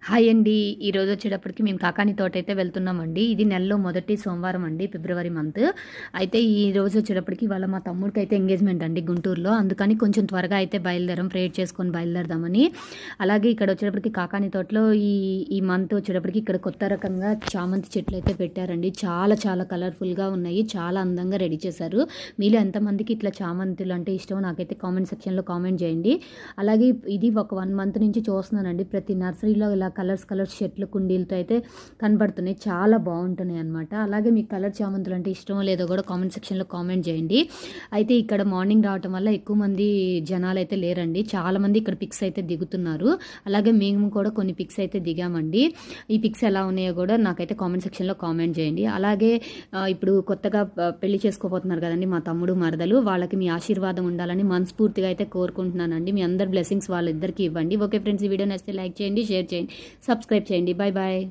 Hi అండి. ఈరోజు వచ్చేటప్పటికి మేము కాకాని తోట అయితే వెళ్తున్నామండి. ఇది నెలలో మొదటి సోమవారం అండి, ఫిబ్రవరి మంత్. అయితే ఈ రోజు వచ్చేటప్పటికి వాళ్ళ మా తమ్ముడికి అయితే ఎంగేజ్మెంట్ అండి గుంటూరులో. అందుకని కొంచెం త్వరగా అయితే బయలుదేరాం, ప్రేయర్ చేసుకొని బయలుదేరదామని. అలాగే ఇక్కడ వచ్చేటప్పటికి కాకాని తోటలో ఈ ఈ మంత్ వచ్చేటప్పటికి ఇక్కడ కొత్త రకంగా చామంతి చెట్లు అయితే పెట్టారండి. చాలా చాలా కలర్ఫుల్గా ఉన్నాయి, చాలా అందంగా రెడీ చేశారు. మీలో ఎంతమందికి ఇట్లా చామంతులు అంటే ఇష్టమో నాకైతే కామెంట్ సెక్షన్లో కామెంట్ చేయండి. అలాగే ఇది ఒక 1 మంత్ నుంచి చూస్తున్నానండి. ప్రతి నర్సరీలో ఇలా కలర్స్ చెట్లు కుండీలతో అయితే కనబడుతున్నాయి, చాలా బాగుంటున్నాయి అనమాట. అలాగే మీకు కలర్ చామంతులు అంటే ఇష్టమో లేదో కూడా కామెంట్ సెక్షన్లో కామెంట్ చేయండి. అయితే ఇక్కడ మార్నింగ్ రావటం వల్ల ఎక్కువ మంది జనాలు అయితే లేరండి, చాలా మంది ఇక్కడ పిక్స్ అయితే దిగుతున్నారు. అలాగే మేము కూడా కొన్ని పిక్స్ అయితే దిగామండి. ఈ పిక్స్ ఎలా ఉన్నాయో కూడా నాకైతే కామెంట్ సెక్షన్లో కామెంట్ చేయండి. అలాగే ఇప్పుడు కొత్తగా పెళ్లి చేసుకోబోతున్నారు కదండి మా తమ్ముడు మరదలు, వాళ్ళకి మీ ఆశీర్వాదం ఉండాలని మనస్ఫూర్తిగా అయితే కోరుకుంటున్నానండి. మీ అందరి బ్లెస్సింగ్స్ వాళ్ళిద్దరికి ఇవ్వండి. ఓకే ఫ్రెండ్స్, ఈ వీడియో నచ్చితే లైక్ చేయండి, షేర్ చేయండి, సబ్స్క్రైబ్ చేయండి. Bye bye.